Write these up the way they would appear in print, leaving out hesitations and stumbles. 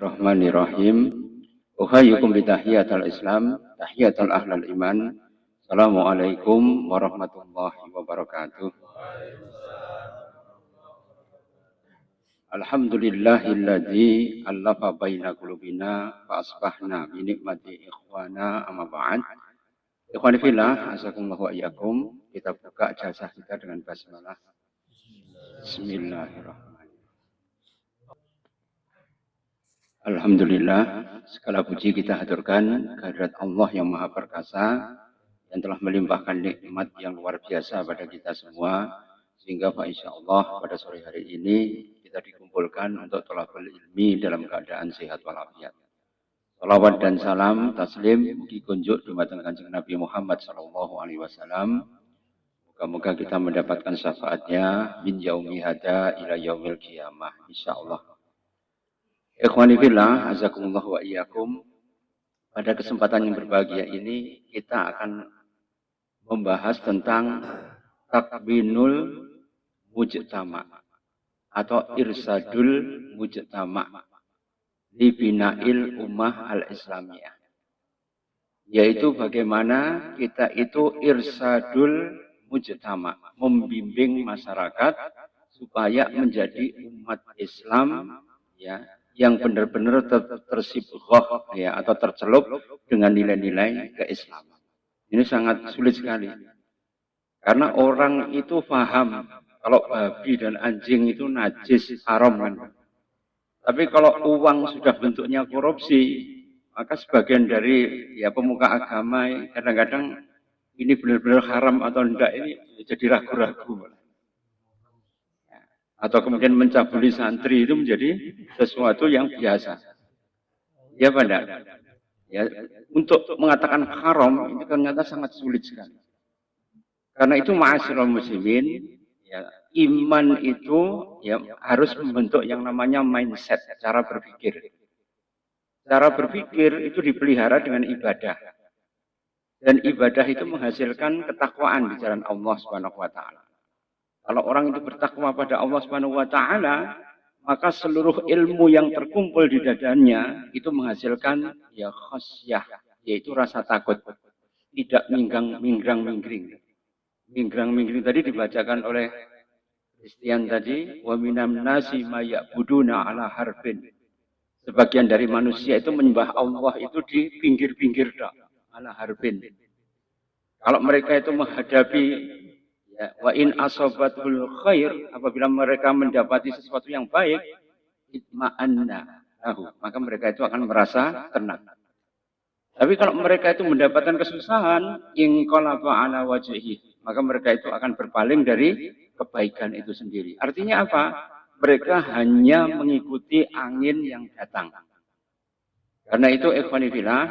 Bismillahirrahmanirrahim. Uhayyukum bitahiyatul Islam, tahiyatul ahlal iman. Assalamualaikum warahmatullahi wabarakatuh. Alhamdulillahilladzi allafa baina qulubina fa asbahna bi nikmati ikhwana amma ba'd. Ikhwani fillah, azakumullahu wa iyyakum. Kita buka jazah kita dengan basmalah. Bismillahirrahmanirrahim. Alhamdulillah, segala puji kita haturkan kehadirat Allah yang Maha Perkasa yang telah melimpahkan nikmat yang luar biasa pada kita semua, sehingga insyaallah pada sore hari ini kita dikumpulkan untuk thalabul ilmi dalam keadaan sehat walafiat. Salawat dan salam taslim dikunjuk dumateng Kanjeng Nabi Muhammad sallallahu alaihi wasallam. Moga-moga kita mendapatkan syafaatnya min yaumi hada ila yaumil qiyamah insyaallah. Ikhwani fillah, azakumullah wa iyyakum. Pada kesempatan yang berbahagia ini kita akan membahas tentang takwinul mujtama atau irsadul mujtama li binail ummah al-islamiyah. Yaitu bagaimana kita itu irsadul mujtama, membimbing masyarakat supaya menjadi umat Islam ya, yang benar-benar tersibghah ya, atau tercelup dengan nilai-nilai keislaman. Ini sangat sulit sekali. Karena orang itu paham kalau babi dan anjing itu najis, haram kan. Tapi kalau uang sudah bentuknya korupsi, maka sebagian dari ya pemuka agama kadang-kadang ini benar-benar haram atau tidak ini jadi ragu-ragu. Atau kemudian mencabuli santri itu menjadi sesuatu yang biasa. Ya pada, ya, untuk mengatakan haram ini ternyata sangat sulit sekali. Karena itu ma'asyiral muslimin, ya, iman itu ya harus membentuk yang namanya mindset, cara berpikir. Cara berpikir itu dipelihara dengan ibadah. Dan ibadah itu menghasilkan ketakwaan di jalan Allah Subhanahu wa taala. Kalau orang itu bertakwa pada Allah Subhanahu wa taala, maka seluruh ilmu yang terkumpul di dadanya itu menghasilkan ya khasyah, yaitu rasa takut. Tidak minggrang-mingring. Minggrang-mingring tadi dibacakan oleh Christian tadi, wa minam nasi may ya'buduna ala harbin. Sebagian dari manusia itu menyembah Allah itu di pinggir-pinggir ala harbin. Kalau mereka itu menghadapi ya, wa in asobatul khair, apabila mereka mendapati sesuatu yang baik, itma'anna lahu, maka mereka itu akan merasa tenang. Tapi kalau mereka itu mendapatkan kesusahan, inqalaba ala wajhihi, maka mereka itu akan berpaling dari kebaikan itu sendiri. Artinya apa? Mereka hanya mengikuti angin yang datang. Karena itu ikhwani fillah,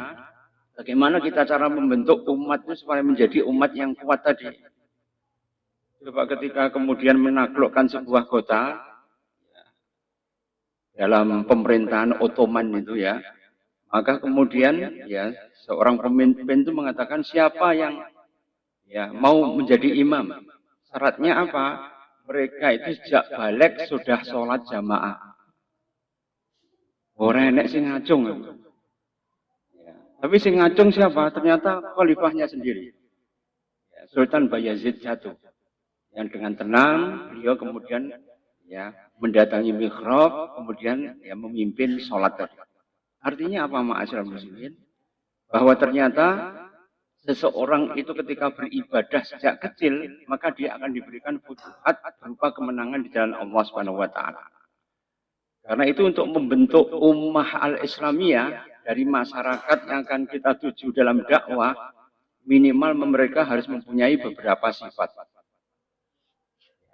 bagaimana kita cara membentuk umat itu supaya menjadi umat yang kuat tadi? Coba ketika kemudian menaklukkan sebuah kota dalam pemerintahan Ottoman itu ya, maka kemudian ya seorang pemimpin itu mengatakan siapa yang ya mau menjadi imam. Syaratnya apa? Mereka itu sejak balik sudah sholat jamaah. Orang enek sing ngacung. Ya. Tapi sing ngacung siapa? Ternyata khalifahnya sendiri. Ya, Sultan Bayazid jatuh. Yang dengan tenang beliau kemudian ya mendatangi mihrab, kemudian ya memimpin sholat tadi. Artinya apa ma'asyiral muslimin? Bahwa ternyata seseorang itu ketika beribadah sejak kecil, maka dia akan diberikan futuhat berupa kemenangan di jalan Allah Subhanahu wa taala. Karena itu untuk membentuk ummah al-islamiyah dari masyarakat yang akan kita tuju dalam dakwah, minimal mereka harus mempunyai beberapa sifat.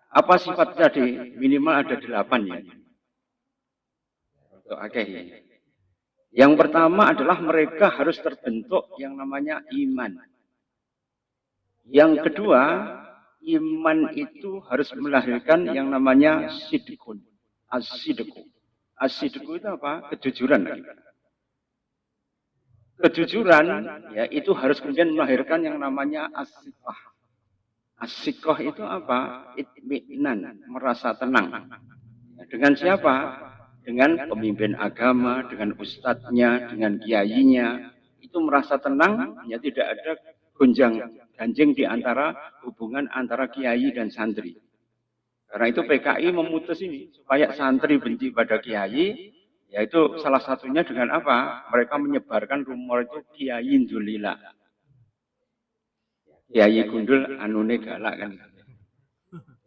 Apa sifat tadi? Minimal ada 8 ya. Oke. Yang pertama adalah mereka harus terbentuk yang namanya iman. Yang kedua, iman itu harus melahirkan yang namanya sidqun. As-sidqu. As-sidqu itu apa? Kejujuran. Kejujuran ya itu harus kemudian melahirkan yang namanya as-siqah. As-siqah itu apa? Itminan, merasa tenang. Dengan siapa? dengan pemimpin agama, dengan ustadznya, dengan kiainya, itu merasa tenang, ya tidak ada gonjang ganjing di antara hubungan antara kiai dan santri. Karena itu PKI memutus ini supaya santri benci pada kiai, yaitu salah satunya dengan apa? Mereka menyebarkan rumor itu kiai Zulila. Kiai gundul anune galak kan.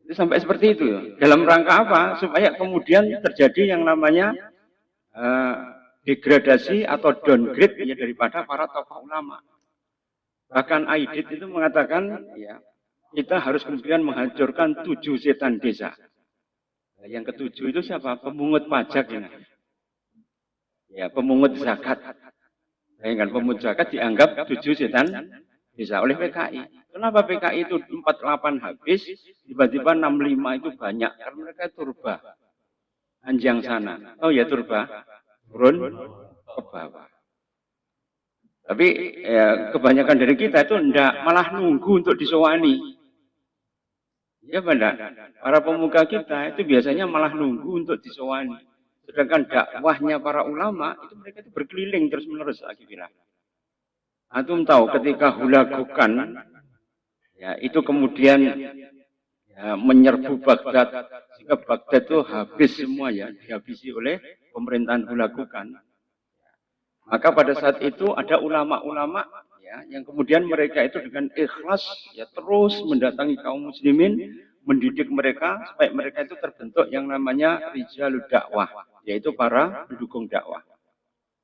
Itu sampai seperti itu. Dalam rangka apa? Supaya kemudian terjadi yang namanya degradasi atau downgrade ya daripada para tokoh ulama. Bahkan Aidit itu mengatakan, ya, kita harus kemudian menghancurkan 7 setan desa. Nah, yang ketujuh itu siapa? Pemungut pajak ini. Ya, pemungut zakat. Bayangkan pemungut zakat dianggap 7 setan desa oleh PKI. Kenapa PKI itu 48 habis, tiba-tiba 65 itu banyak? Karena mereka turba. Anjang sana. Oh ya turba. Turun ke bawah. Tapi ya, kebanyakan dari kita itu enggak, malah nunggu untuk disowani. Ya benar. Para pemuka kita itu biasanya malah nunggu untuk disowani. Sedangkan dakwahnya para ulama itu mereka itu berkeliling terus menerus akhirnya. Antum tahu ketika Hulagukan ya itu kemudian ya, menyerbu Baghdad sehingga Baghdad itu habis semua ya, dihabisi oleh pemerintahan Hulagukan. Maka pada saat itu ada ulama-ulama ya, yang kemudian mereka itu dengan ikhlas ya terus mendatangi kaum muslimin, mendidik mereka supaya mereka itu terbentuk yang namanya rijalud dakwah, yaitu para pendukung dakwah.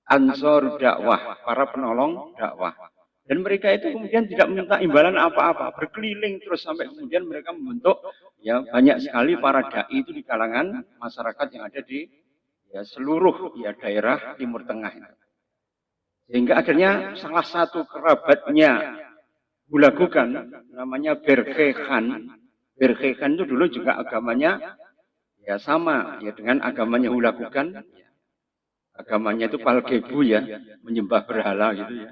Ansor dakwah, para penolong dakwah. Dan mereka itu kemudian tidak meminta imbalan apa-apa, berkeliling terus sampai kemudian mereka membentuk ya banyak sekali para dai itu di kalangan masyarakat yang ada di ya, seluruh ya daerah Timur Tengah. Sehingga akhirnya salah satu kerabatnya Hulagukan namanya Berke Khan. Berke Khan itu dulu juga agamanya ya sama ya dengan agamanya Hulagukan. Agamanya itu Palgebu ya, menyembah berhala gitu ya.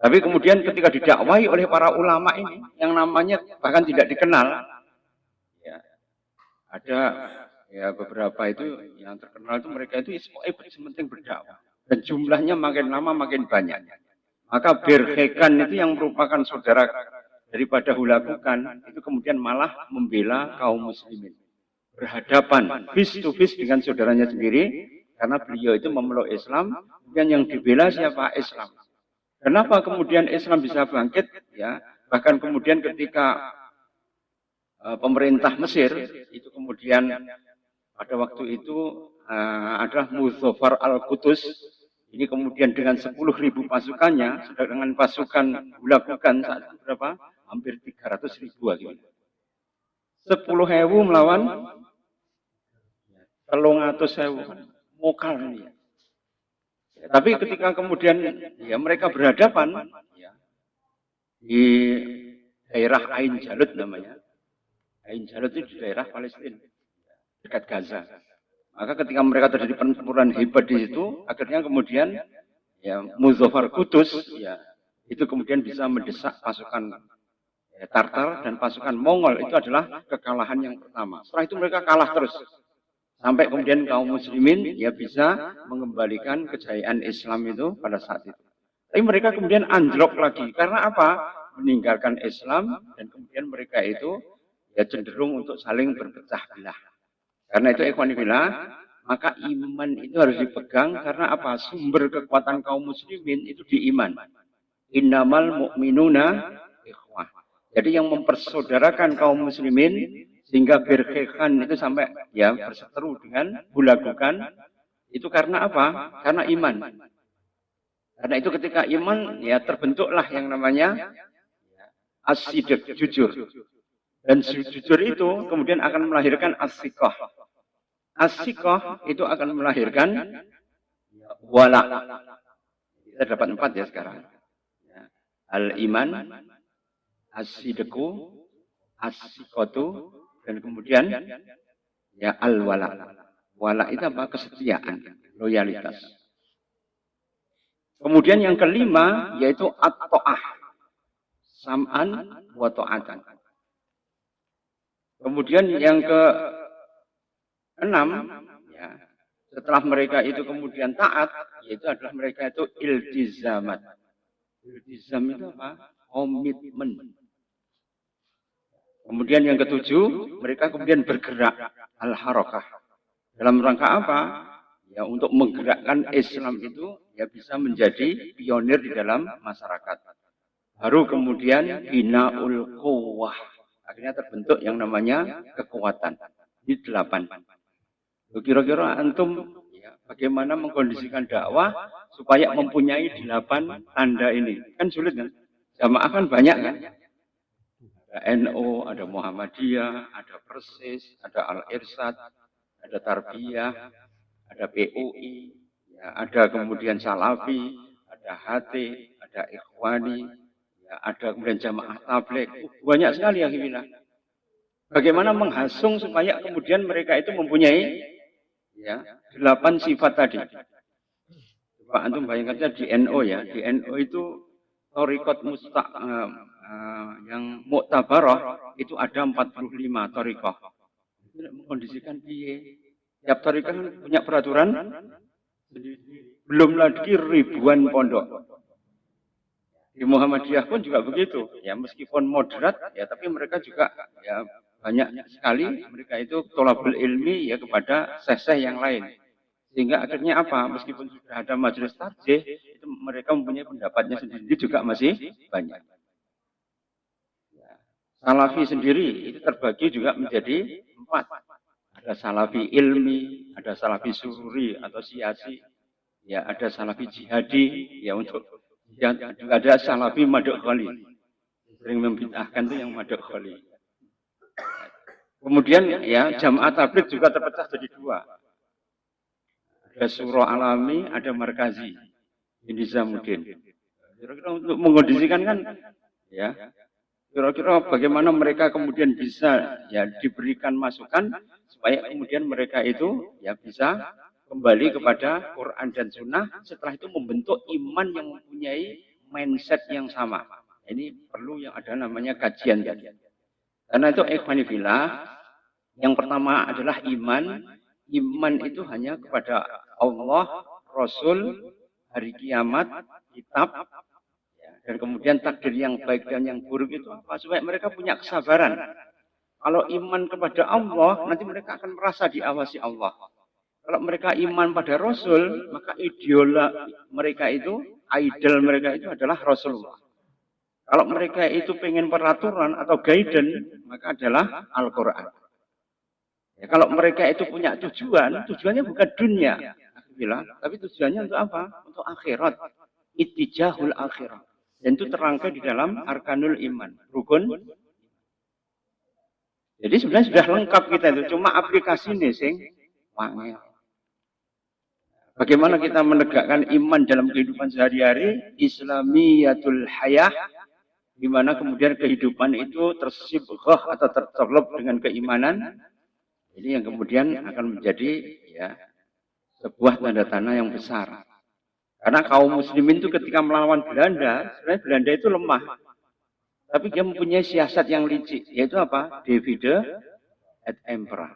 Tapi kemudian ketika didakwai oleh para ulama ini yang namanya bahkan tidak dikenal ya, ada ya beberapa itu yang terkenal itu mereka itu penting berdakwah. Dan jumlahnya makin lama makin banyak. Maka Berhekan itu yang merupakan saudara daripada Hulagukan itu kemudian malah membela kaum muslimin. Berhadapan face to face dengan saudaranya sendiri karena beliau itu memeluk Islam dan yang dibela siapa? Islam. Kenapa kemudian Islam bisa bangkit? Ya, bahkan kemudian ketika pemerintah Mesir itu kemudian pada waktu itu adalah Muzaffar al-Qutus. Ini kemudian dengan 10.000 pasukannya, sedangkan pasukan Hulagukan saat itu berapa? Hampir 300.000 gitu. 10.000 melawan 300.000 mokal ini. Ya, tapi ketika kemudian ya mereka berhadapan ya, di daerah Ain Jalut namanya. Ain Jalut itu di daerah Palestina, dekat Gaza. Maka ketika mereka terjadi pertempuran hebat di situ, akhirnya kemudian ya Muzaffar Qutus ya itu kemudian bisa mendesak pasukan ya, Tartar dan pasukan Mongol. Itu adalah kekalahan yang pertama. Setelah itu mereka kalah terus sampai kemudian kaum muslimin ya bisa mengembalikan kejayaan Islam itu pada saat itu. Tapi mereka kemudian anjlok lagi karena apa? Meninggalkan Islam dan kemudian mereka itu ya cenderung untuk saling berpecah belah. Karena itu ikhwanillah, maka iman itu harus dipegang karena apa? Sumber kekuatan kaum muslimin itu di iman. Innamal mu'minuna ikhwah. Jadi yang mempersaudarakan kaum muslimin sehingga Berkhekan itu sampai ya berseteru dengan Hulagukan itu karena apa? Karena iman. Karena itu ketika iman ya terbentuklah yang namanya as-sidq, jujur. Dan jujur itu kemudian akan melahirkan as-siqah. As-siqah itu akan melahirkan wala. Kita dapat 4 ya sekarang. Al-iman, as-sidqu, as-siqatu, dan kemudian ya al-wala. Wala itu apa? Kesetiaan, loyalitas. Kemudian yang kelima yaitu at-ta'ah. Sam'an wa ta'atan. Kemudian yang ke-6 ya, Setelah mereka itu kemudian taat, yaitu adalah mereka itu iltizamat. Iltizam itu apa? Komitmen. Kemudian yang ketujuh, mereka kemudian bergerak al-harakah. Dalam rangka apa? Ya untuk menggerakkan Islam itu ya bisa menjadi pionir di dalam masyarakat. Baru kemudian binaul quwwah. Akhirnya terbentuk yang namanya kekuatan. Ini 8. Kira-kira antum ya, bagaimana mengkondisikan dakwah supaya mempunyai 8 tanda ini? Kan sulit kan? Jamaah kan banyak kan? Ada NU, ada Muhammadiyah, ada Persis, ada Al-Irsyad, ada Tarbiyah, ada PUI, ya, ada kemudian Salafi, ada HT, ada Ikhwani, ya, ada kemudian Jamaah Tabligh. Banyak sekali ya Hibina. Bagaimana menghasung supaya kemudian mereka itu mempunyai ya 8 sifat tadi. Coba antum bayangkan saja di NU ya, di NU itu Thariqat yang muktabarah itu ada 45 thariqah. Mengkondisikan piye? Tiap thariqah kan punya peraturan belum lagi ribuan pondok. Di Muhammadiyah pun juga begitu. Ya meskipun moderat ya tapi mereka juga ya banyak sekali mereka itu thalabul ilmi ya kepada syekh-syekh yang lain. Sehingga akhirnya apa? Meskipun sudah ada majelis tarjih, itu mereka mempunyai pendapatnya sendiri juga masih banyak. Salafi sendiri itu terbagi juga menjadi 4. Ada salafi ilmi, ada salafi sururi atau siasi, ya ada salafi jihadi, ya untuk yang juga ada salafi madkhali. Sering membid'ahkan itu yang madkhali. Kemudian ya jamaah tabligh juga terpecah jadi 2. Ada surah alami, ada markazi. Ini Zamuddin. Kira-kira untuk mengkondisikan kan, ya. Kira-kira bagaimana mereka kemudian bisa ya diberikan masukan supaya kemudian mereka itu ya bisa kembali kepada Quran dan Sunnah setelah itu membentuk iman yang mempunyai mindset yang sama. Ini perlu yang ada namanya kajian tadi. Karena itu ikhwanifillah, yang pertama adalah iman. Iman itu hanya kepada Allah, Rasul, hari kiamat, kitab, dan kemudian takdir yang baik dan yang buruk itu apa? Supaya mereka punya kesabaran. Kalau iman kepada Allah, nanti mereka akan merasa diawasi Allah. Kalau mereka iman pada Rasul, maka idola mereka itu, idol mereka itu adalah Rasulullah. Kalau mereka itu pengen peraturan atau guidance, maka adalah Al-Quran. Ya, kalau mereka itu punya tujuan, tujuannya bukan dunia, tapi tujuannya untuk apa? Untuk akhirat. Ittijahul akhirat. Dan itu terangkai di dalam arkanul iman, rukun. Jadi sebenarnya sudah lengkap kita itu, cuma aplikasi nih sing wangel. Bagaimana kita menegakkan iman dalam kehidupan sehari-hari, Islamiyatul hayah, di mana kemudian kehidupan itu tersibghah atau tercolok dengan keimanan. Ini yang kemudian akan menjadi ya sebuah tanda-tanda yang besar. Karena kaum muslimin itu ketika melawan Belanda, sebenarnya Belanda itu lemah. Tapi dia mempunyai siasat yang licik, yaitu apa? Divide et impera.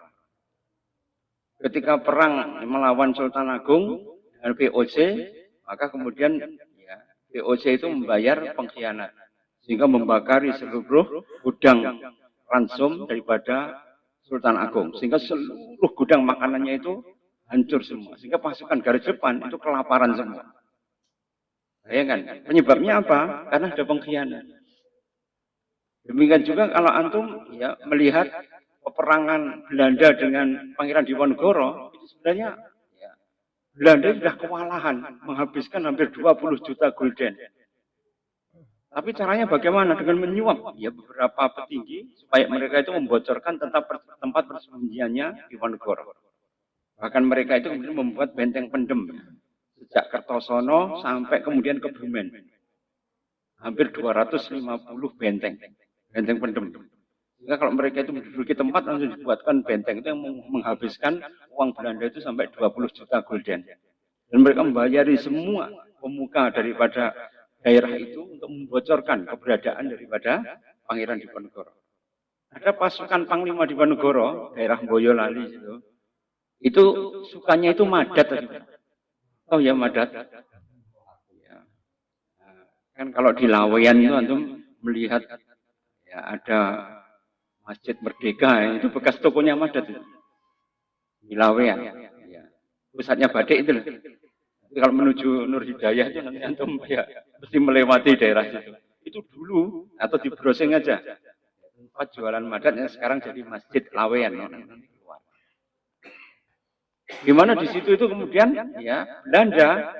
Ketika perang melawan Sultan Agung dengan VOC, maka kemudian ya, VOC itu membayar pengkhianat. Sehingga membakari seluruh gudang ransum daripada Sultan Agung. Sehingga seluruh gudang makanannya itu hancur semua. Sehingga pasukan garis depan itu kelaparan semua. Bayangkan, penyebabnya apa? Karena ada pengkhianat. Demikian juga kalau antum ya melihat peperangan Belanda dengan Pangeran Diponegoro, itu sebenarnya ya, Belanda sudah kewalahan menghabiskan hampir 20 juta gulden. Tapi caranya bagaimana? Dengan menyuap ya beberapa petinggi supaya mereka itu membocorkan tempat persembunyiannya Diponegoro. Bahkan mereka itu kemudian membuat benteng pendem sejak Kertosono sampai kemudian ke Bumen. Hampir 250 benteng pendem. Sehingga kalau mereka itu menduduki tempat langsung dibuatkan benteng itu yang menghabiskan uang Belanda itu sampai 20 juta gulden. Dan mereka membayari semua pemuka daripada daerah itu untuk membocorkan keberadaan daripada Pangeran Diponegoro. Ada pasukan Panglima Diponegoro, daerah Boyolali itu, Itu sukanya itu madat. Oh ya madat. Ya. Kan kalau di Laweyan itu antum melihat ya ada Masjid Merdeka, itu bekas tokonya Madat itu. Di Laweyan. Ya. Pusatnya Batik itu loh. Kalau menuju Nur Hidayah itu nanti antum ya mesti melewati daerah situ. Itu dulu atau di browsing aja. Tempat jualan Madatnya sekarang jadi Masjid Laweyan. Gimana di situ itu kemudian ya Belanda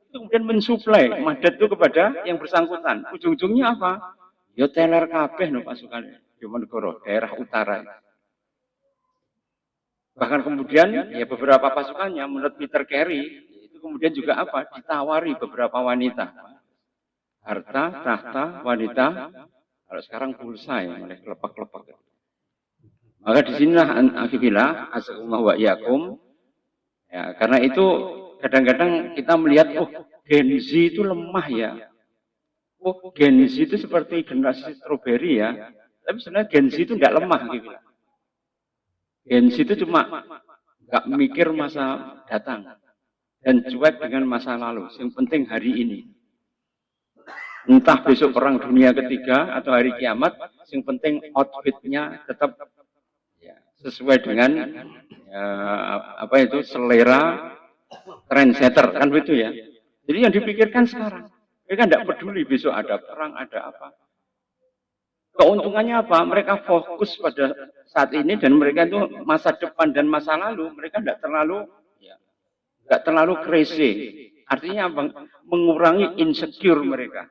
itu kemudian mensuplai Madat itu kepada yang bersangkutan. Ujung-ujungnya apa? Ya teler kabeh no pasukan Diponegoro, daerah utara. Bahkan kemudian ya beberapa pasukannya menurut Peter Carey itu kemudian juga apa? Ditawari beberapa wanita. Harta, tahta, wanita. Kalau sekarang pulsa ya, oleh kelepak-kelepak. Maka disinilah akibillah asalullah wa iyakum. Ya, karena itu kadang-kadang kita melihat, oh Gen Z itu lemah ya. Oh Gen Z itu seperti generasi strawberry ya. Tapi sebenarnya Gen Z itu nggak lemah gitu. Gen Z itu cuma nggak mikir masa datang dan cuek dengan masa lalu. Yang penting hari ini. Entah besok perang dunia ketiga atau hari kiamat, yang penting outfitnya tetap ya, sesuai dengan ya, apa itu selera trendsetter kan begitu ya. Jadi yang dipikirkan sekarang, mereka tidak peduli besok ada perang ada apa. Keuntungannya apa? Mereka fokus pada saat ini dan mereka itu masa depan dan masa lalu mereka tidak terlalu crazy. Artinya apa? Mengurangi insecure mereka.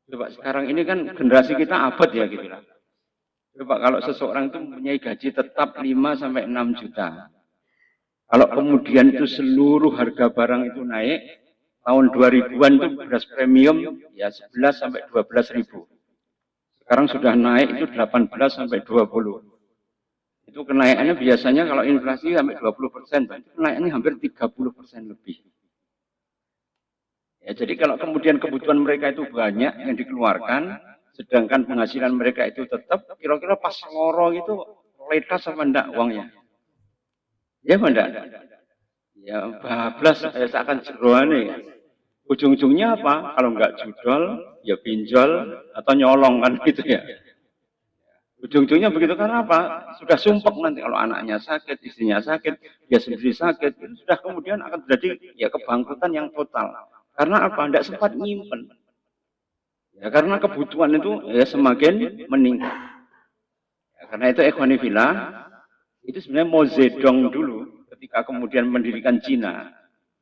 Coba sekarang ini kan generasi kita abad ya gitu. Coba kalau seseorang itu mempunyai gaji tetap 5 sampai 6 juta. Kalau kemudian itu seluruh harga barang itu naik, tahun 2000-an itu beras premium ya 11 sampai 12 ribu. Sekarang sudah naik itu 18 sampai 20. Itu kenaikannya biasanya kalau inflasi sampai 20%, kenaikannya hampir 30% lebih. Ya, jadi kalau kemudian kebutuhan mereka itu banyak yang dikeluarkan, sedangkan penghasilan mereka itu tetap, kira-kira pas loro itu letas sama enggak uangnya? Ya enggak? Ya bablas seakan jeroane. Ujung-ujungnya apa? Kalau enggak judol, ya pinjol atau nyolong kan gitu ya. Ujung-ujungnya begitu karena apa? Sudah sumpek nanti kalau anaknya sakit, istrinya sakit, dia sendiri sakit, itu sudah kemudian akan terjadi ya kebangkrutan yang total. Karena apa? Tidak sempat nyimpen. Ya karena kebutuhan itu ya semakin meningkat. Ya, karena itu ikhwanifillah itu sebenarnya Mao Zedong dulu ketika kemudian mendirikan Cina.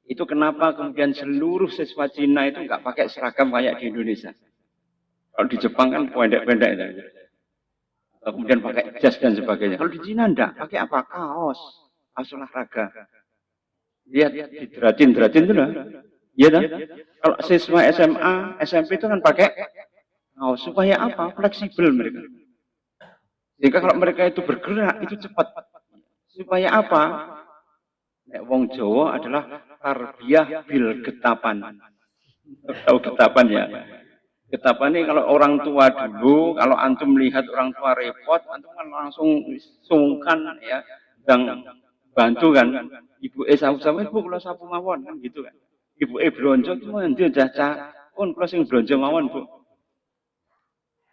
Itu kenapa kemudian seluruh siswa Cina itu nggak pakai seragam kayak di Indonesia. Kalau di Jepang kan pendek-pendek itu. Kemudian pakai jas dan sebagainya. Kalau di Cina enggak, pakai apa? Kaos olahraga. Lihat dideratin itu lah. Iya kan? Kalau siswa SMA, SMP itu kan pakai kaos supaya apa? Fleksibel mereka. Sehingga kalau mereka itu bergerak itu cepat. Supaya apa? Wong Jawa adalah tarbiyah bil getapan. Tahu getapan ya? Getapan ini kalau orang tua dulu, kalau antum melihat orang tua repot, antum kan langsung sungkan ya, dan bantu kan. Ibu sapu-sapu, ibu kalau sapu mawon kan gitu kan. Ibu blonjo itu nanti caca, pun kalau sing blonjo mawon bu.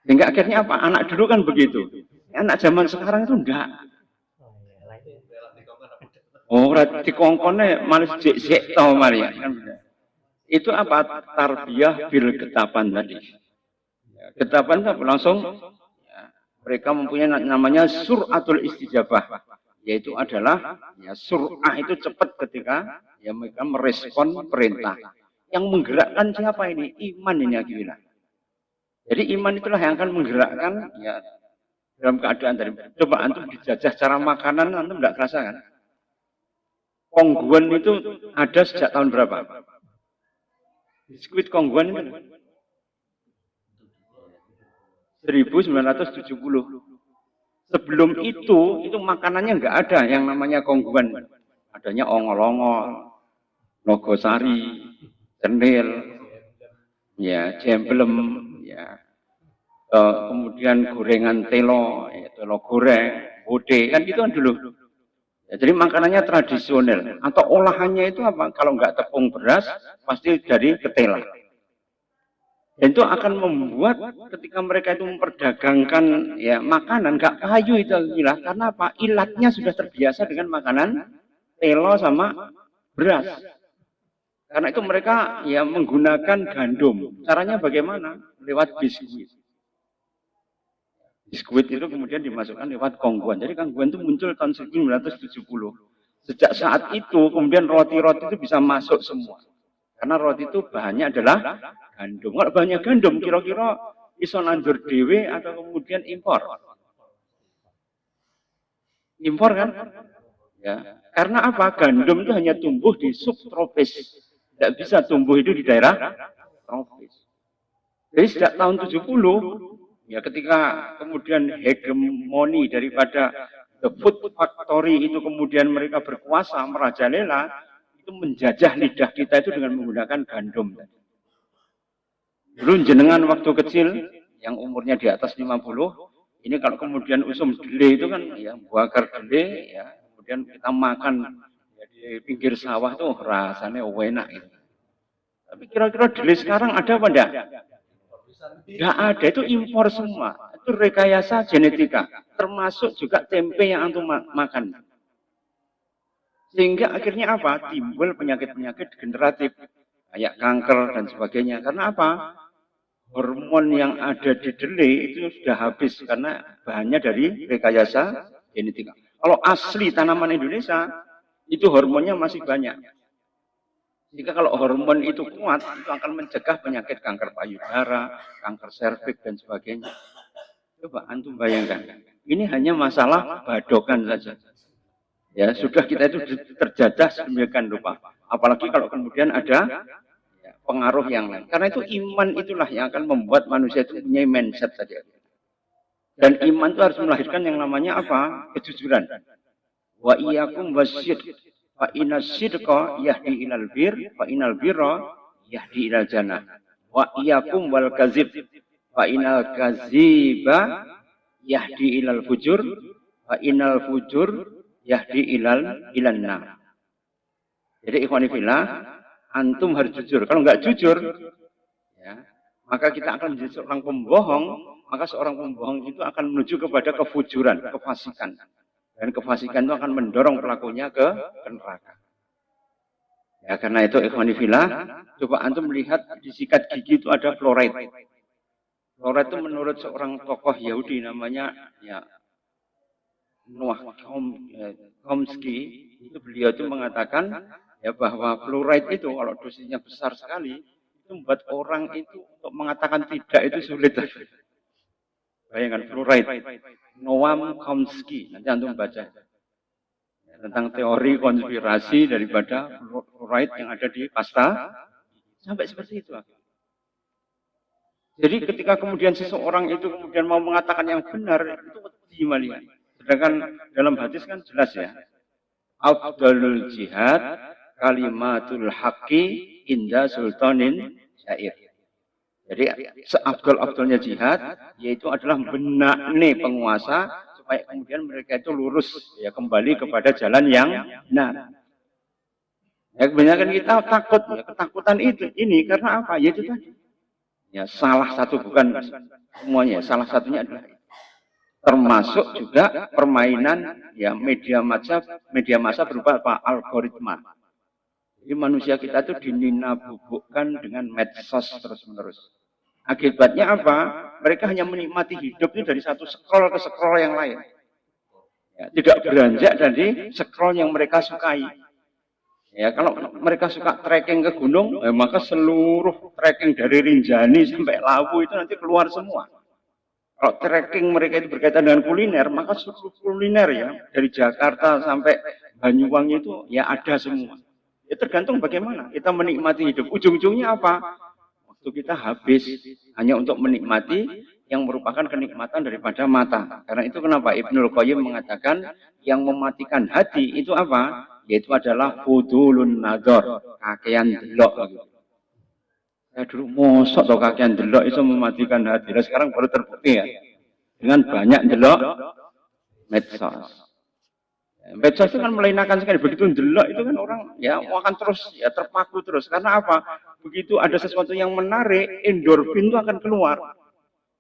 Sehingga akhirnya apa? Anak dulu kan begitu. Anak zaman sekarang itu enggak. Oh, di kongkonnya malah jek tau Maria kan. Itu apa? Tarbiyah bil getapan tadi. Getapan itu langsung ya, mereka mempunyai namanya suratul istijabah, yaitu adalah ya, surah itu cepat ketika ya mereka merespon perintah. Yang menggerakkan siapa ini? Iman ini akibatnya. Jadi iman itulah yang akan menggerakkan ya dalam keadaan tadi. Coba antum dijajah cara makanan antum tidak kerasa kan? Kongguan itu ada sejak tahun berapa? Biskuit Kongguan itu 1970. Sebelum itu makanannya nggak ada yang namanya Kongguan. Adanya ongol-ongol, nogosari, cenil, ya jemblem, ya kemudian gorengan telo, ya, telo goreng, bode kan itu kan dulu. Ya, jadi makanannya tradisional atau olahannya itu apa? Kalau nggak tepung beras, pasti dari ketela. Dan itu akan membuat ketika mereka itu memperdagangkan ya makanan nggak payu itu ilah. Karena apa? Ilatnya sudah terbiasa dengan makanan telo sama beras. Karena itu mereka ya menggunakan gandum. Caranya bagaimana? Lewat biskuit. Biskuit itu kemudian dimasukkan lewat kongguan. Jadi kongguan itu muncul tahun 1970. Sejak saat itu kemudian roti-roti itu bisa masuk semua. Karena roti itu bahannya adalah gandum. Kalau bahannya gandum kira-kira iso nandur dewe atau kemudian impor. Impor kan? Ya. Karena apa? Gandum itu hanya tumbuh di subtropis. Tidak bisa tumbuh itu di daerah tropis. Jadi sejak tahun 70 ya ketika kemudian hegemoni daripada the food factory itu kemudian mereka berkuasa merajalela, itu menjajah lidah kita itu dengan menggunakan gandum. Dulu jenengan waktu kecil yang umurnya di atas 50, ini kalau kemudian usum dele itu kan ya bakar dele ya, kemudian kita makan ya, di pinggir sawah tuh rasanya enak itu. Tapi kira-kira dele sekarang ada apa enggak? Tidak ada, itu impor semua. Itu rekayasa genetika. Termasuk juga tempe yang antum makan. Sehingga akhirnya apa? Timbul penyakit-penyakit generatif. Kayak kanker dan sebagainya. Karena apa? Hormon yang ada di dele itu sudah habis. Karena bahannya dari rekayasa genetika. Kalau asli tanaman Indonesia, itu hormonnya masih banyak. Jika kalau hormon itu kuat, itu akan mencegah penyakit kanker payudara, kanker serviks dan sebagainya. Coba antum bayangkan, ini hanya masalah badokan saja. Ya sudah kita itu terjajah sedemikian rupa. Apalagi kalau kemudian ada pengaruh yang lain. Karena itu iman itulah yang akan membuat manusia itu punya mindset saja. Dan iman itu harus melahirkan yang namanya apa? Kejujuran. Wa iyyakum wasyid. Fa inna sidqa yahdi ilal bir, fa innal birra yahdi ilal jannah. Wa iyyakum wal kazib, fa innal kaziba yahdi ilal fujur, fa innal fujur yahdi ilan nar. Jadi ikhwani fillah, antum harus jujur. Kalau enggak jujur, ya, maka kita akan menjadi seorang pembohong, maka seorang pembohong itu akan menuju kepada kefujuran, kefasikan. Dan kefasikan itu akan mendorong pelakunya ke neraka. Ya, karena itu ikhwani fillah, coba antum melihat di sikat gigi itu ada fluoride. Fluoride itu menurut seorang tokoh Yahudi namanya ya Noah Chomsky, itu beliau itu mengatakan ya bahwa fluoride itu kalau dosisnya besar sekali itu membuat orang itu untuk mengatakan tidak itu sulit. Bayangkan fluoride. Noam Chomsky, nanti antum baca ya, tentang teori konspirasi daripada fluoride yang ada di pasta, sampai seperti itu. Jadi ketika kemudian seseorang itu kemudian mau mengatakan yang benar, itu dimalian. Sedangkan dalam hadis kan jelas ya, afdalul jihad kalimatul haqqi inda sultanin syair. Jadi seabdul-abdulnya jihad yaitu adalah benakne penguasa supaya kemudian mereka itu lurus ya kembali kepada jalan yang benar. Ya kebanyakan kita takut ya, ketakutan itu ini karena apa? Yaitu tadi. Ya salah satu bukan semuanya, salah satunya adalah termasuk juga permainan ya media massa berupa apa? Algoritma. Jadi manusia kita itu dinina-bubukkan dengan medsos terus-menerus. Akibatnya apa? Mereka hanya menikmati hidup itu dari satu scroll ke scroll yang lain. Ya, tidak beranjak dari scroll yang mereka sukai. Ya, kalau mereka suka trekking ke gunung, maka seluruh trekking dari Rinjani sampai Lawu itu nanti keluar semua. Kalau trekking mereka itu berkaitan dengan kuliner, maka seluruh kuliner ya dari Jakarta sampai Banyuwangi itu ya ada semua. Ya tergantung bagaimana kita menikmati hidup. Ujung-ujungnya apa? Waktu kita habis hanya untuk menikmati yang merupakan kenikmatan daripada mata. Karena itu kenapa Ibnul Qayyim mengatakan yang mematikan hati itu apa? Yaitu adalah fudulun nador, kakean delok. Ya dulu mosok atau kakean delok itu mematikan hati. Nah, sekarang baru terbukti ya dengan banyak delok medsos. Medsos itu kan melenakan sekali. Begitu ndelok itu kan orang ya akan terus ya terpaku terus. Karena apa? Begitu ada sesuatu yang menarik, endorfin itu akan keluar.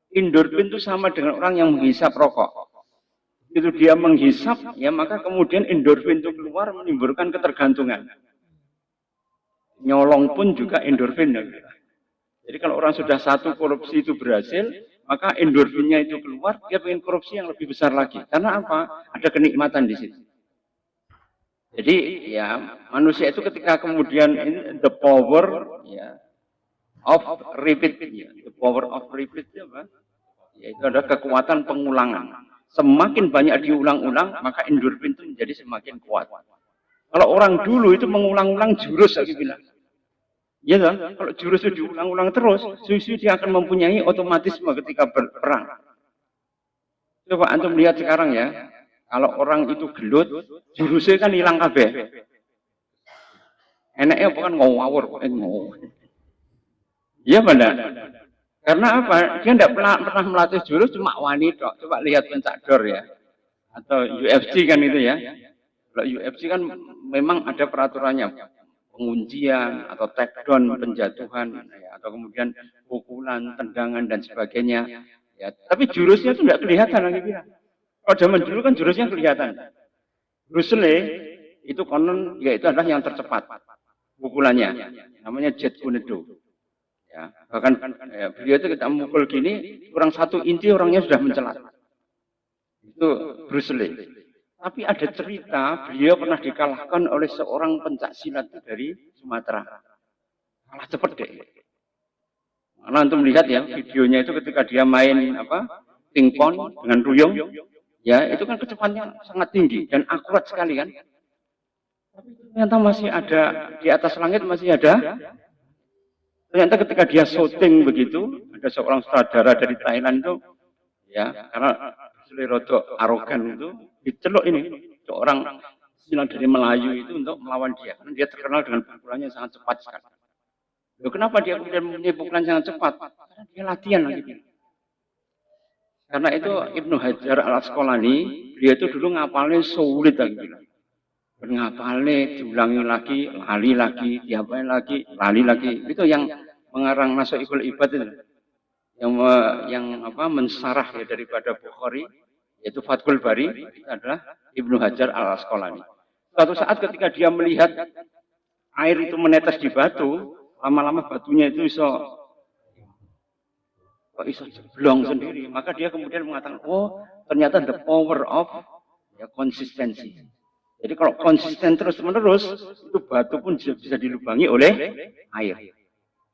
Endorfin itu sama dengan orang yang menghisap rokok. Itu dia menghisap, ya maka kemudian endorfin itu keluar menimbulkan ketergantungan. Nyolong pun juga endorfin. Jadi kalau orang sudah satu korupsi itu berhasil, maka endorfinnya itu keluar, dia pengen korupsi yang lebih besar lagi. Karena apa? Ada kenikmatan di situ. Jadi ya manusia itu ketika kemudian the power ya of repeat, ya, the power of repeat itu apa? Yaitu ada kekuatan pengulangan. Semakin banyak diulang-ulang, maka endorfin itu menjadi semakin kuat. Kalau orang dulu itu mengulang-ulang jurus, saya bilang. Ya kan? Kalau jurus itu diulang-ulang terus, susu dia akan mempunyai otomatisme ketika berperang. Coba antum lihat sekarang ya, kalau orang itu gelut, jurusnya kan hilang kabeh. Enaknya bukan ngawur, ngawur. Iya benar. Karena apa? Dia tidak pernah melatih jurus, cuma wanita. Coba lihat pencak-dor ya, atau UFC kan itu ya. Kalau UFC kan memang ada peraturannya, penguncian atau takedown, penjatuhan, ya, atau kemudian pukulan, tendangan dan sebagainya. Ya, tapi jurusnya itu tidak kelihatan lagi kira. Kalau zaman dulu kan jurusnya kelihatan. Bruce Lee itu konon yaitu adalah yang tercepat pukulannya, namanya Jet Kunedo. Ya, bahkan ya, beliau itu kita mukul gini, kurang 1 inci orangnya sudah mencelat. Itu Bruce Lee. Tapi ada cerita beliau pernah dikalahkan oleh seorang pencak silat dari Sumatera. Kalah cepet deh. Karena untuk melihat ya videonya itu ketika dia main pingpong dengan ruyung, ya itu kan kecepatannya sangat tinggi dan akurat sekali kan. Tapi ternyata masih ada di atas langit masih ada. Ternyata ketika dia syuting begitu, ada seorang sutradara dari Thailand itu, ya karena Sulirodo arogan itu diceluk ini seorang silat dari Melayu itu untuk melawan dia karena dia terkenal dengan pukulannya sangat cepat sekali. Loh, kenapa dia kemudian mempunyai pukulan sangat cepat? Karena dia latihan lagi. Karena itu Ibnu Hajar al Asqalani dia itu dulu ngapalnya sulit lagi. Ngapalnya diulangi lagi, lali lagi, diapain lagi, lali lagi. Itu yang mengarang Nasaihul Ibad itu. Yang mensarah ya daripada Bukhari yaitu Fathul Bari itu adalah Ibnu Hajar al Asqalani. Suatu saat ketika dia melihat air itu menetes di batu, lama-lama batunya itu bisa jeblong sendiri, maka dia kemudian mengatakan, oh ternyata the power of ya konsistensi. Jadi kalau konsisten terus menerus, itu batu pun bisa dilubangi oleh air.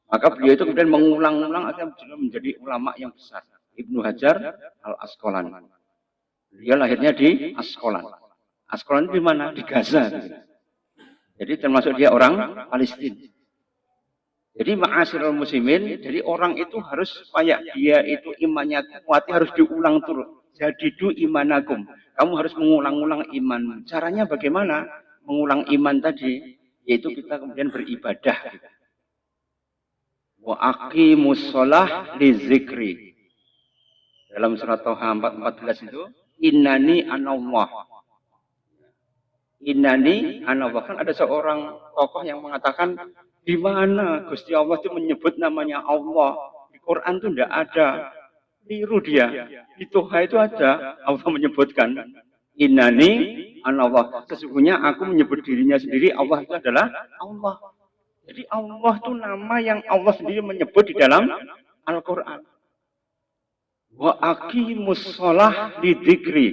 Maka beliau itu kemudian mengulang-ulang akhirnya menjadi ulama yang besar. Ibnu Hajar al Asqalani. Dia lahirnya di Asqalan. Asqalan di mana? Di Gaza. Jadi termasuk dia orang Palestina. Jadi ma'asyiral muslimin, jadi orang itu harus supaya dia itu imannya kuat, harus diulang terus. Jadi du imanakum. Kamu harus mengulang-ulang iman. Caranya bagaimana? Mengulang iman tadi, yaitu kita kemudian beribadah. Wa aqimus shalah li zikri. Dalam surat Thaha 14 itu, innani anallah. Innani anallah. Kan ada seorang tokoh yang mengatakan, di mana Gusti Allah itu menyebut namanya Allah. Di Quran itu tidak ada. Liru dia. Di Thaha itu ada. Allah menyebutkan, innani anallah. Sesungguhnya aku menyebut dirinya sendiri, Allah itu adalah Allah. Jadi Allah itu nama yang Allah sendiri menyebut di dalam Al-Quran. Wa aqimus shalah li dzikri.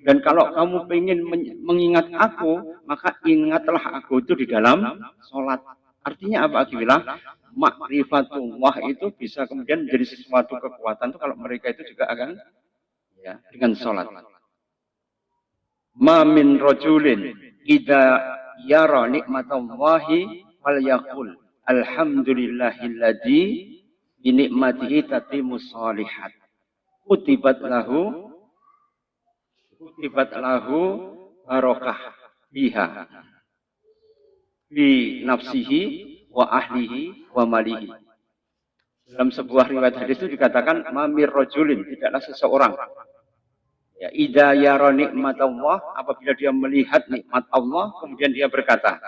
Dan kalau kamu ingin mengingat aku, maka ingatlah aku itu di dalam sholat. Artinya apa akilah? Ma'rifatullah itu bisa kemudian menjadi sesuatu kekuatan itu kalau mereka itu juga akan ya dengan sholat. Ma min rajulin idza yara nikmatallahi fal yaqul alhamdulillahilladzi bi nikmatihi tatimmus shalihat. Kutibat lahu barokah biha bi nafsihi wa ahlihi wa malihi. Dalam sebuah riwayat hadis itu dikatakan mamir rajulin, tidaklah seseorang Ya, idza yara nikmatallah, apabila dia melihat nikmat Allah, kemudian dia berkata,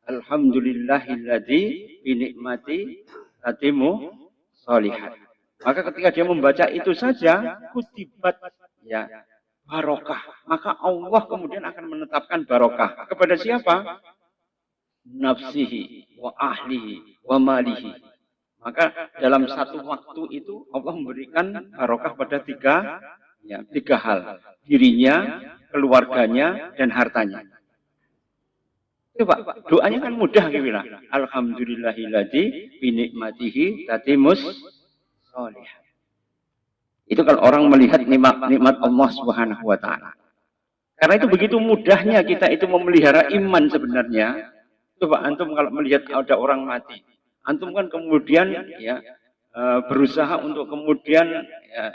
alhamdulillahilladzi bi nikmati tatimu sholihat. Maka ketika dia membaca itu saja, kutibat ya barokah. Maka Allah kemudian akan menetapkan barokah kepada siapa? Nafsihi wa ahlihi wa malihi. Maka dalam satu waktu itu Allah memberikan barokah pada tiga hal. Dirinya, keluarganya, dan hartanya. Coba, doanya kan mudah gitu lah. Alhamdulillahilladzi binikmatihi tatimus sholihat. Itu kalau orang melihat nikmat Allah Subhanahu wa taala. Karena itu begitu mudahnya kita itu memelihara iman sebenarnya. Coba antum kalau melihat ada orang mati, antum kan kemudian ya berusaha untuk kemudian ya,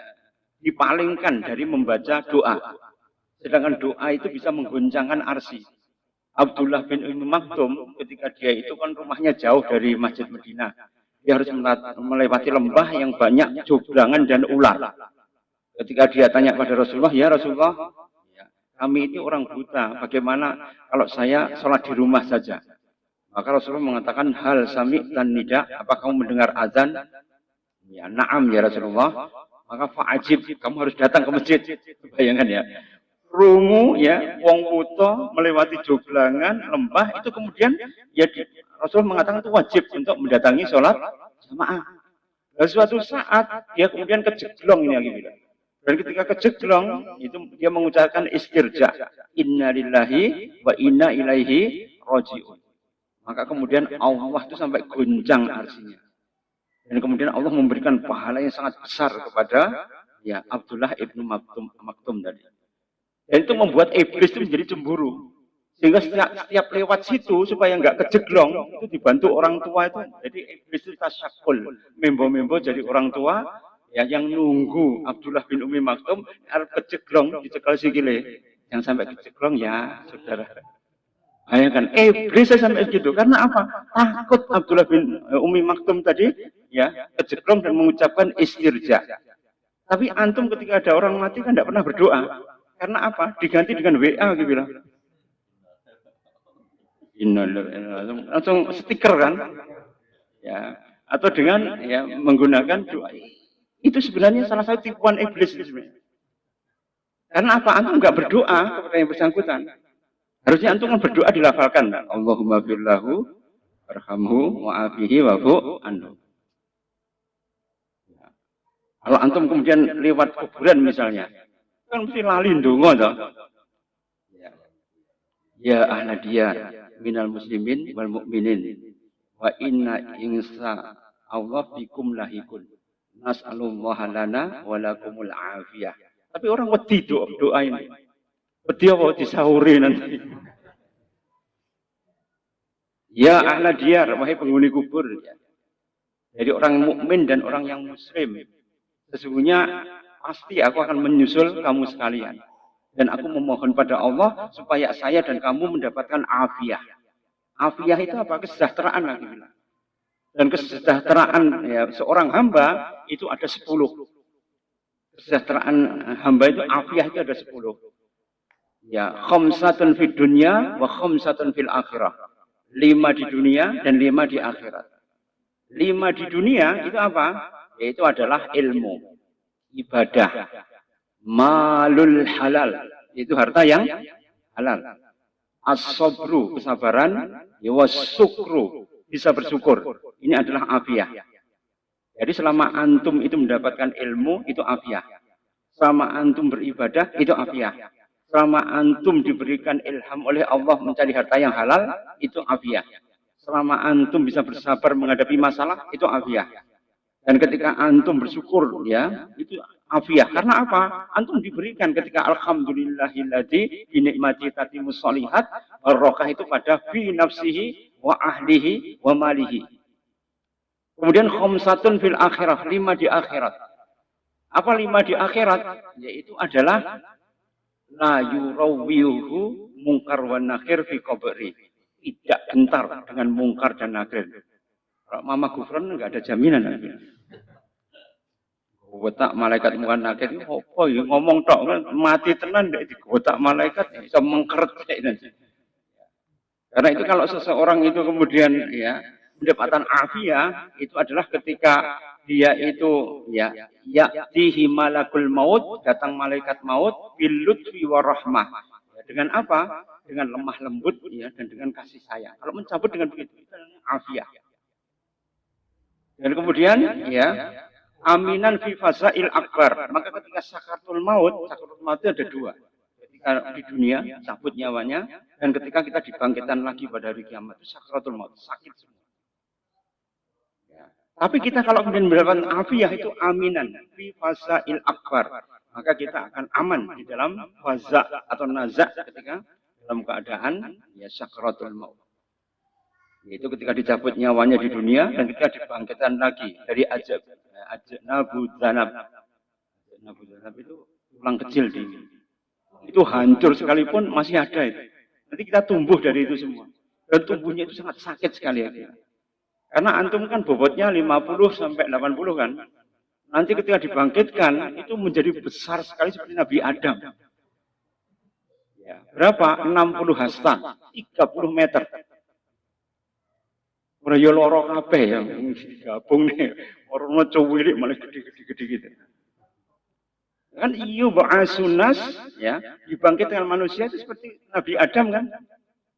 dipalingkan dari membaca doa. Sedangkan doa itu bisa mengguncangkan arsy. Abdullah bin Ummi Maktum ketika dia itu kan rumahnya jauh dari Masjid Madinah. Dia harus melewati lembah yang banyak jobrangan dan ular. Ketika dia tanya pada Rasulullah, ya Rasulullah, kami itu orang buta, bagaimana kalau saya sholat di rumah saja? Maka Rasulullah mengatakan, hal sami dan nida, apa kamu mendengar azan? Ya, na'am ya Rasulullah. Maka fa'ajib, kamu harus datang ke masjid. Bayangkan ya. Rungu ya, wong buta melewati joglangan, lembah, itu kemudian ya Rasulullah mengatakan itu wajib untuk mendatangi sholat jamaah. Dan suatu saat dia kemudian kejeglong ini lagi bilang. Dan ketika kejeglong itu dia mengucapkan istirja, inna lillahi wa inna ilaihi roji'un. Maka kemudian Allah itu sampai goncang arsinya. Dan kemudian Allah memberikan pahala yang sangat besar kepada ya Abdullah ibnu Maktum tadi. Dan itu membuat iblis itu menjadi cemburu. Sehingga setiap lewat situ supaya nggak kejeglong itu dibantu orang tua itu. Jadi iblis itu tasyakul, membo-membo jadi orang tua ya yang nunggu Abdullah bin Ummi Maktum harus kejeglong dicekal sikile. Yang sampai kejeglong ya saudara. Bayangkan, iblis sampai gitu. Karena apa? Takut Abdullah bin Ummi Maktum tadi ya kejeglong dan mengucapkan istirja. Tapi antum ketika ada orang mati kan tidak pernah berdoa. Karena apa? Diganti dengan WA gitu bilang. Langsung stiker kan? Ya, atau dengan ya menggunakan doa. Itu sebenarnya salah satu tipuan iblis sebenarnya. Karena apa? Antum nggak berdoa kepada yang bersangkutan. Harusnya antum kan berdoa dilafalkan. Allahumma firlahu warhamhu wa'afihi wa'fu anhu. Kalau antum kemudian lewat kuburan misalnya, kan mesti lali ndonga toh. Ya ahla diyar minal muslimin wal mu'minin wa inna insa Allah bikum lahikun nas'alullaha lana wa lakumul afiyah. Tapi orang wedi doa ini. Wedi apa disahuri nanti. Ya ahla diyar, wahai penghuni kubur. Jadi orang mukmin dan orang yang muslim. Sesungguhnya pasti aku akan menyusul kamu sekalian. Dan aku memohon pada Allah supaya saya dan kamu mendapatkan afiyah. Afiyah itu apa? Kesejahteraan lagi bilang. Dan kesejahteraan ya, seorang hamba itu ada 10. Kesejahteraan hamba itu afiyah itu ada 10. Ya, khamsatun fid dunya wa khamsatun fil akhirah. 5 di dunia dan 5 di akhirat. 5 di dunia itu apa? Yaitu adalah ilmu, ibadah, malul halal, itu harta yang halal. As-sabru, kesabaran, was-sukru, bisa bersyukur. Ini adalah afiyah. Jadi selama antum itu mendapatkan ilmu, itu afiyah. Selama antum beribadah, itu afiyah. Selama antum diberikan ilham oleh Allah mencari harta yang halal, itu afiyah. Selama antum bisa bersabar menghadapi masalah, itu afiyah. Dan ketika antum bersyukur, ya, itu afiyah. Karena apa? Antum diberikan ketika alhamdulillahilladzi binikmati tatimus sholihat, barokah itu pada fi nafsihi wa ahlihi wa malihi. Kemudian khamsatun fil akhirah, 5 di akhirat. Apa 5 di akhirat? Yaitu adalah la yurawwihu mungkar wa nakir fi qabri. Tidak gentar dengan mungkar dan nakir. Kalau Mama Gufron nggak ada jaminan. Gotak malaikat mukan nakir itu apa ya ngomong tok mati tenan dek digotak malaikat bisa mengkeret. Karena itu kalau seseorang itu kemudian ya mendapatkan afiyah itu adalah ketika dia itu ya'tihi malakul maut, datang malaikat maut bil lutfi warahmah. Ya, dengan apa? Dengan lemah lembut ya dan dengan kasih sayang. Kalau mencabut dengan begitu itu afiyah. Dan kemudian ya aminan fi fazail akbar. Maka ketika sakaratul maut itu ada dua. Ketika di dunia cabut nyawanya dan ketika kita dibangkitkan lagi pada hari kiamat itu sakaratul maut, sakit semua. Ya. Tapi kita kalau kemudian mendapatkan afiyah itu aminan fi fazail akbar. Maka kita akan aman di dalam faza atau naza ketika dalam keadaan ya sakaratul maut. Yaitu ketika dicabut nyawanya di dunia dan ketika dibangkitkan lagi dari ajnabu dzanab. Ajnabu dzanab itu tulang kecil di itu hancur sekalipun masih ada itu. Nanti kita tumbuh dari itu semua. Dan tumbuhnya itu sangat sakit sekali ya. Karena antum kan bobotnya 50 sampai 80 kan. Nanti ketika dibangkitkan itu menjadi besar sekali seperti Nabi Adam. Ya, berapa? 60 hasta, 30 meter. Ora yo loro kabeh yang gabung nih. Orang cuwilik malah gede-gede gitu. Kan iyo ba'asunas ya, dibangkitkan manusia itu seperti Nabi Adam kan.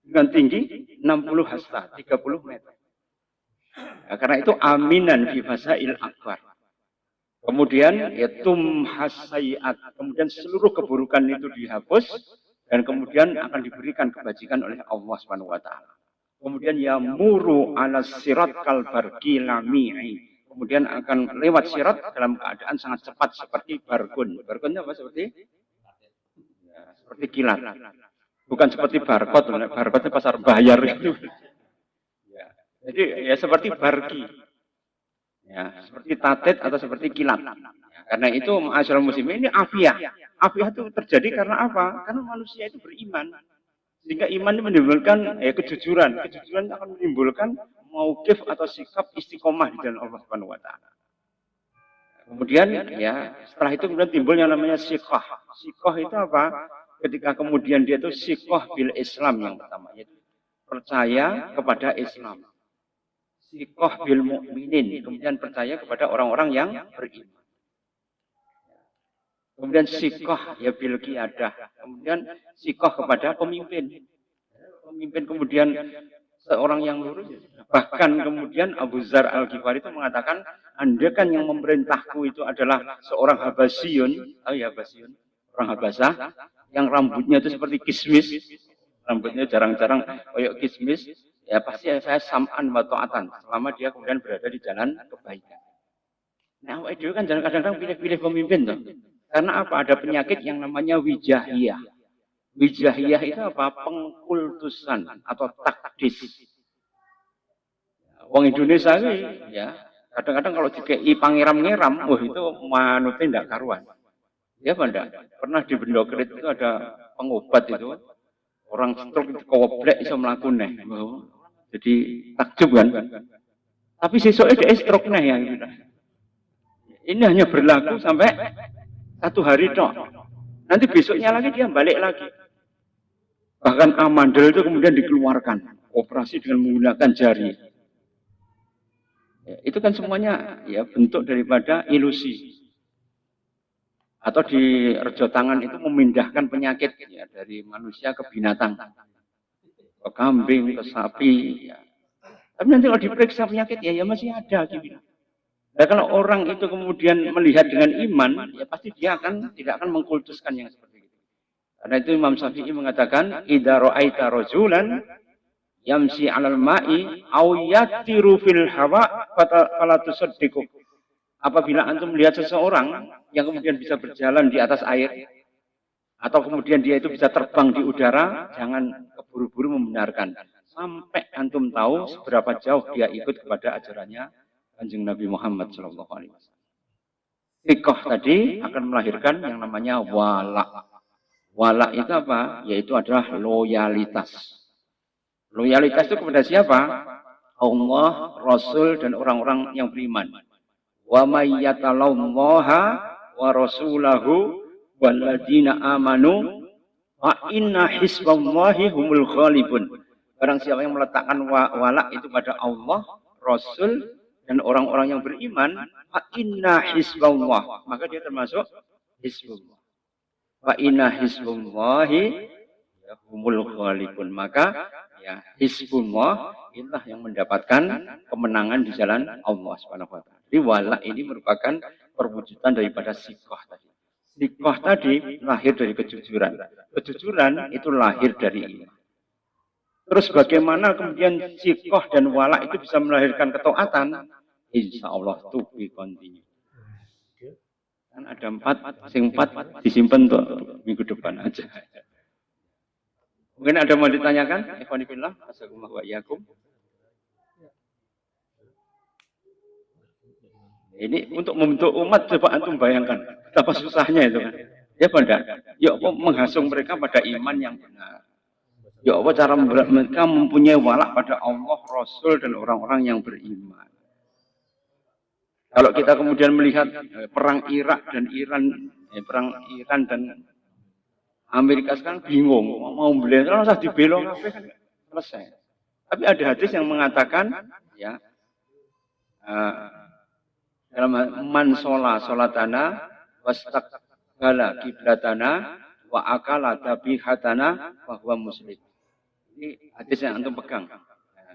Dengan tinggi 60 hasta, 30 meter. Ya, karena itu aminan fi fasail akbar. Kemudian ya tumhasayiat, kemudian seluruh keburukan itu dihapus dan kemudian akan diberikan kebajikan oleh Allah Subhanahu wa taala. Kemudian yamuru ala sirat kal barqi lami'i. Kemudian akan lewat sirat dalam keadaan sangat cepat seperti bargun. Bargunnya apa seperti? Ya, seperti kilat. Bukan seperti barcode. Barcode pasar bayar itu. Ya. Jadi ya seperti barqi. Ya, seperti tatet atau seperti kilat. Ya, karena itu ma'asyiral muslimin ini afiyah. Afiyah itu terjadi karena apa? Karena manusia itu beriman. Sehingga iman ini menimbulkan kejujuran. Kejujuran akan menimbulkan mauqif atau sikap istiqomah di jalan Allah Subhanahu wa taala. Kemudian ya, setelah itu kemudian timbul yang namanya siqah. Siqah itu apa? Ketika kemudian dia itu siqah bil Islam yang pertama, yaitu percaya kepada Islam. Siqah bil mukminin, kemudian percaya kepada orang-orang yang beriman. Kemudian sikoh ya bil qiyadah. Kemudian sikoh kepada pemimpin. Pemimpin kemudian seorang yang lurus. Bahkan kemudian Abu Dzar Al-Ghifari itu mengatakan, Anda kan yang memerintahku itu adalah seorang Habasyun. Tahu ya Habasyun? Orang Habasah. Yang rambutnya itu seperti kismis. Rambutnya jarang-jarang kayak kismis. Ya pasti saya sam'an wa ta'atan. Selama dia kemudian berada di jalan kebaikan. Nah, itu kan kadang-kadang pilih-pilih pemimpin tuh. Karena apa? Ada penyakit yang namanya wijahiyah. Wijahiyah itu apa? Pengkultusan atau takdis. Wong Indonesia ini, ya, kadang-kadang kalau dikei pangeram-ngeram, itu manutnya tidak karuan. Ya, Banda. Pernah di Bendokrit itu ada pengobat itu. Orang stroke itu koblek bisa melakukan. Jadi takjub kan. Tapi sesuknya dia stroke yang ini hanya berlaku sampai 1 hari toh. Nanti besoknya lagi dia balik lagi. Bahkan amandel itu kemudian dikeluarkan. Operasi dengan menggunakan jari. Ya, itu kan semuanya ya bentuk daripada ilusi. Atau di rejo tangan itu memindahkan penyakit ya, dari manusia ke binatang. Ke kambing, ke sapi. Ya. Tapi nanti kalau diperiksa penyakit ya masih ada gitu. Nah, kalau orang itu kemudian melihat dengan iman, ya pasti dia tidak akan mengkultuskan yang seperti itu. Karena itu Imam Syafi'i mengatakan, "Idza ra'aita rajulan yamshi 'alal ma'i aw yatiru fil hawa fala tusaddiqu." Apabila antum melihat seseorang yang kemudian bisa berjalan di atas air atau kemudian dia itu bisa terbang di udara, jangan keburu-buru membenarkan sampai antum tahu seberapa jauh dia ikut kepada ajarannya Kanjeng Nabi Muhammad Shallallahu Alaihi Wasallam. Sikoh tadi akan melahirkan yang namanya wala. Wala itu apa? Yaitu adalah loyalitas. Loyalitas itu kepada siapa? Allah, Rasul, dan orang-orang yang beriman. Wa may yatalallaha wa rasulahu walladzina amanu fa inna hisballahi humul ghalibun. Barang siapa yang meletakkan wala itu pada Allah, Rasul dan orang-orang yang beriman, fa inna hisballah, maka dia termasuk hisbullah. Fa inna hisballahi humul ghalibun, maka ya hisbullah itulah yang mendapatkan kemenangan di jalan Allah Subhanahu wa taala. Jadi wala ini merupakan perwujudan daripada sikoh tadi. Sikoh tadi lahir dari kejujuran. Kejujuran itu lahir dari iman. Terus bagaimana kemudian sikoh dan wala itu bisa melahirkan ketaatan? Insya Allah to be continue. Kan ada 4, sing 4 disimpan tuh minggu depan aja. Mungkin ada mau ditanyakan? Ikhwanifillah, assalamualaikum wa iyyakum. Ini untuk membentuk umat, coba antum bayangkan betapa susahnya itu kan. Ya pada, ya Allah menghasung mereka pada iman yang benar. Ya Allah cara mereka mempunyai walak pada Allah, Rasul dan orang-orang yang beriman. Kalau kita kemudian melihat perang Irak dan Iran, perang Iran dan Amerika sekarang bingung mau beli, kalau usah dibelong kan selesai. Tapi ada hadis yang mengatakan, ya. Dalam man sholatana wastaqbala kiblatana wa akala tabihatana bahwa muslim. Ini hadis yang antum pegang.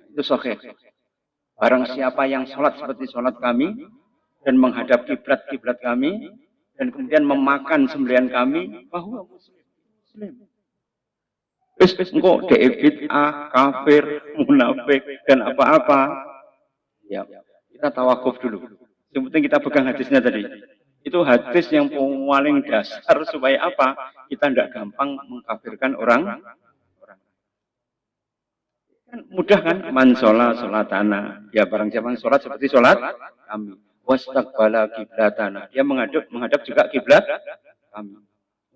Itu sahih. Barang siapa yang sholat seperti sholat kami dan menghadap kiblat kami dan kemudian memakan sembelihan kami bahwa muslim. Engkau bid'ah, kafir, munafik dan apa-apa. Ya, kita tawakuf dulu. Yang penting kita pegang hadisnya tadi. Itu hadis yang paling dasar supaya apa? Kita tidak gampang mengkafirkan orang. Kan mudah kan? Man sholatana. Ya barang siapa yang sholat seperti sholat kami. Wastaqbala kiblatana. Dia menghadap juga kiblat kami.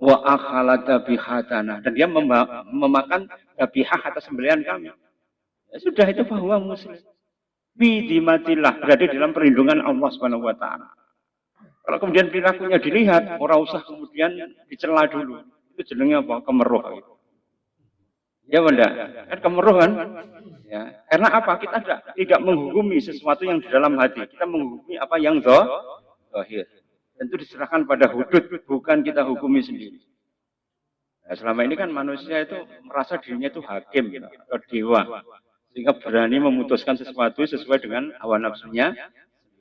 Wa akhala dabihatana. Dan dia memakan dabihah atas sembelihan kami. Ya sudah itu bahwa muslim. Bidimatillah, berada dalam perlindungan Allah Subhanahu wa taala. Kalau kemudian perilakunya dilihat, orang usah kemudian dicela dulu. Itu jenenge apa? Kemeruh gitu. Ya benda, kan kemeruh kan? Ya. Karena apa? Kita tidak menghukumi sesuatu yang di dalam hati. Kita menghukumi apa yang zahir. Dan itu diserahkan pada hudud, bukan kita hukumi sendiri. Nah, selama ini kan manusia itu merasa dirinya itu hakim gitu, atau dewa. Sehingga berani memutuskan sesuatu sesuai dengan hawa nafsunya.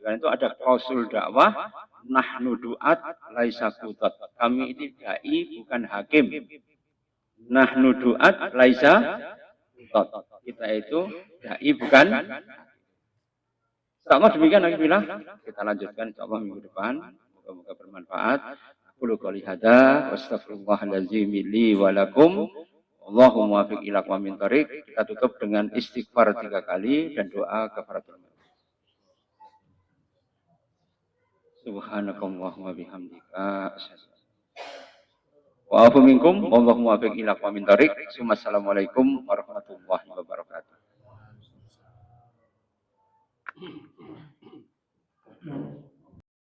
Dan itu ada klausul dakwah, nahnu du'at laisa qutat. Kami ini dai bukan hakim. Nahnu du'at laisa qutat. Kita itu dai bukan. Insyaallah demikian alhamdulillah. Kita lanjutkan insyaallah minggu depan. Moga-moga bermanfaat. Qul qouli hadza wastaghfirullahalazim li wa lakum. Allahumma wafiq ila aqwamit thoriq. Kita tutup dengan istighfar 3 kali dan doa kafaratul majlis. Subhanakallahumma bihamdika wa afu minkum Allahumma wafiq ila aqwamit thoriq. Assalamualaikum warahmatullahi wabarakatuh.